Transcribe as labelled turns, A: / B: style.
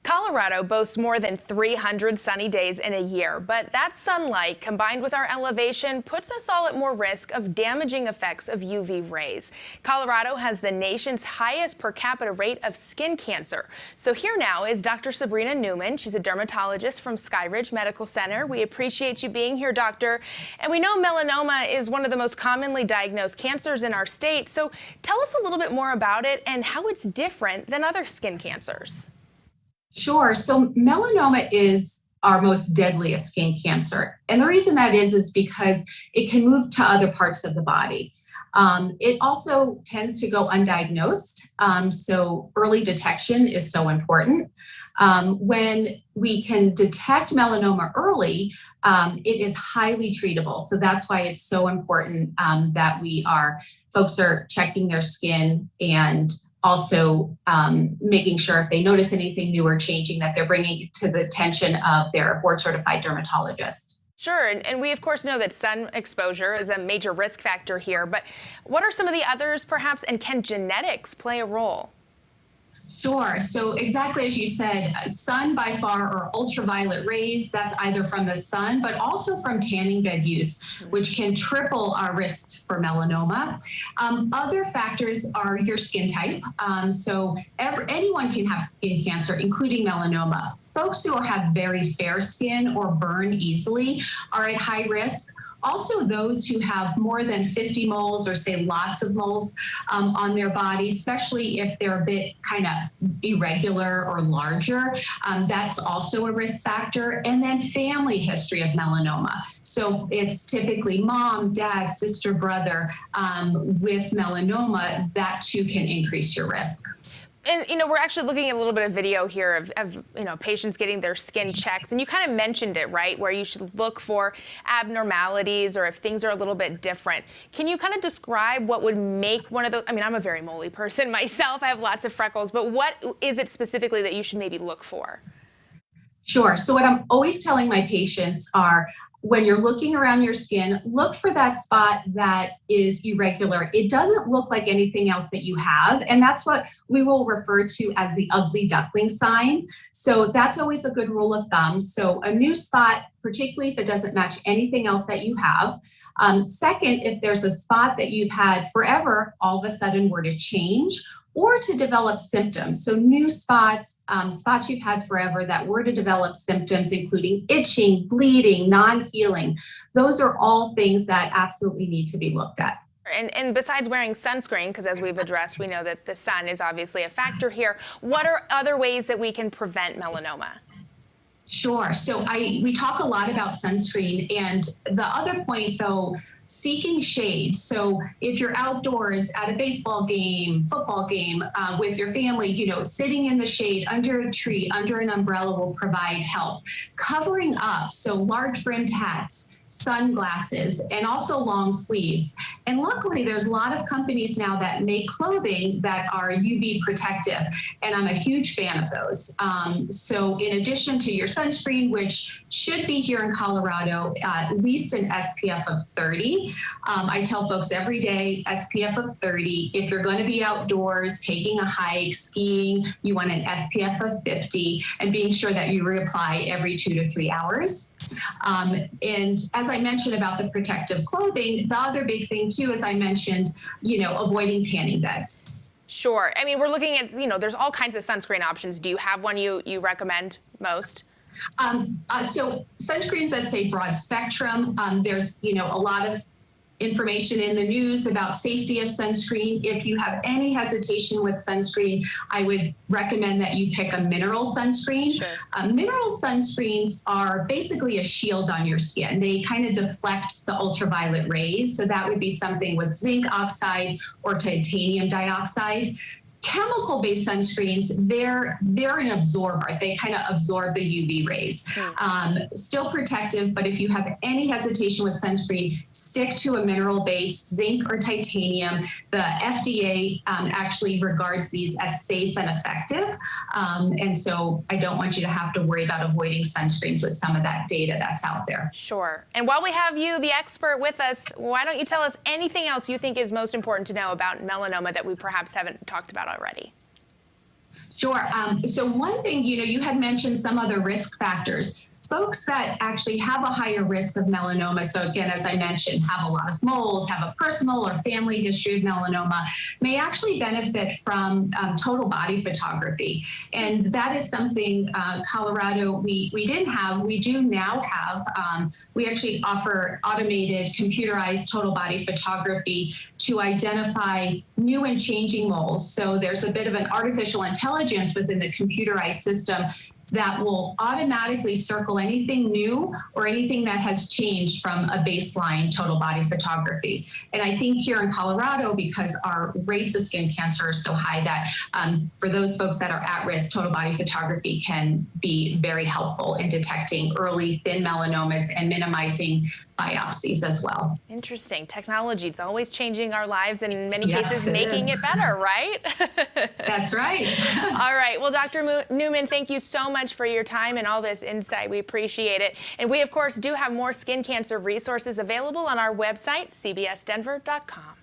A: Colorado boasts more than 300 sunny days in a year, but that sunlight combined with our elevation puts us all at more risk of damaging effects of UV rays. Colorado has the nation's highest per capita rate of skin cancer. So here now is Dr. Sabrina Newman. She's a dermatologist from Skyridge Medical Center. We appreciate you being here, doctor. And we know melanoma is one of the most commonly diagnosed cancers in our state. So tell us a little bit more about it and how it's different than other skin cancers.
B: Sure. So melanoma is our most deadliest skin cancer. And the reason that is because it can move to other parts of the body. It also tends to go undiagnosed. So early detection is so important. When we can detect melanoma early, it is highly treatable. So that's why it's so important that folks are checking their skin and also making sure if they notice anything new or changing that they're bringing it to the attention of their board-certified dermatologist.
A: Sure, and we of course know that sun exposure is a major risk factor here, but what are some of the others perhaps, and can genetics play a role?
B: Sure. So exactly as you said, sun by far or ultraviolet rays, that's either from the sun, but also from tanning bed use, which can triple our risks for melanoma. Other factors are your skin type. Anyone can have skin cancer, including melanoma. Folks who have very fair skin or burn easily are at high risk. Also, those who have more than 50 moles or say lots of moles on their body, especially if they're a bit kind of irregular or larger, that's also a risk factor. And then family history of melanoma. So it's typically mom, dad, sister, brother with melanoma, that too can increase your risk.
A: And, we're actually looking at a little bit of video here of patients getting their skin checks. And you kind of mentioned it, right, where you should look for abnormalities or if things are a little bit different. Can you kind of describe what would make one of those? I mean, I'm a very moly person myself. I have lots of freckles. But what is it specifically that you should maybe look for?
B: Sure. So what I'm always telling my patients are, when you're looking around your skin, look for that spot that is irregular. It doesn't look like anything else that you have. And that's what we will refer to as the ugly duckling sign. So that's always a good rule of thumb. So a new spot, particularly if it doesn't match anything else that you have. Second, if there's a spot that you've had forever, all of a sudden were to change, or to develop symptoms. So new spots, spots you've had forever that were to develop symptoms, including itching, bleeding, non-healing. Those are all things that absolutely need to be looked at.
A: And besides wearing sunscreen, because as we've addressed, we know that the sun is obviously a factor here, what are other ways that we can prevent melanoma?
B: Sure. So we talk a lot about sunscreen, and the other point though, seeking shade. So if you're outdoors at a baseball game, football game with your family, sitting in the shade under a tree, under an umbrella will provide help. Covering up, so large brimmed hats, sunglasses, and also long sleeves. And luckily, there's a lot of companies now that make clothing that are UV protective, and I'm a huge fan of those. So in addition to your sunscreen, which should be here in Colorado, at least an SPF of 30. I tell folks every day, SPF of 30. If you're going to be outdoors, taking a hike, skiing, you want an SPF of 50, and being sure that you reapply every 2 to 3 hours. And as I mentioned about the protective clothing, the other big thing too, as I mentioned, avoiding tanning beds.
A: Sure. I mean, we're looking at, there's all kinds of sunscreen options. Do you have one you recommend most?
B: So sunscreens that say broad spectrum, there's, a lot of information in the news about safety of sunscreen. If you have any hesitation with sunscreen, I would recommend that you pick a mineral sunscreen.
A: Sure.
B: Mineral sunscreens are basically a shield on your skin. They kind of deflect the ultraviolet rays. So that would be something with zinc oxide or titanium dioxide. Chemical-based sunscreens, they're an absorber. They kind of absorb the UV rays. Still protective, but if you have any hesitation with sunscreen, stick to a mineral-based zinc or titanium. The FDA actually regards these as safe and effective. And so I don't want you to have to worry about avoiding sunscreens with some of that data that's out there.
A: Sure. And while we have you, the expert, with us, why don't you tell us anything else you think is most important to know about melanoma that we perhaps haven't talked about already?
B: Sure. So one thing, you had mentioned some other risk factors. Folks that actually have a higher risk of melanoma, so again, as I mentioned, have a lot of moles, have a personal or family history of melanoma, may actually benefit from total body photography. And that is something Colorado, we didn't have, we do now have. We actually offer automated computerized total body photography to identify new and changing moles. So there's a bit of an artificial intelligence within the computerized system that will automatically circle anything new or anything that has changed from a baseline total body photography. And I think here in Colorado, because our rates of skin cancer are so high, that for those folks that are at risk, total body photography can be very helpful in detecting early thin melanomas and minimizing biopsies as well.
A: Interesting. Technology, it's always changing our lives and in many
B: Yes,
A: cases
B: it
A: making
B: is.
A: it better, right?
B: That's right.
A: All right. Well, Dr. Newman, thank you so much for your time and all this insight. We appreciate it. And we, of course, do have more skin cancer resources available on our website, cbsdenver.com.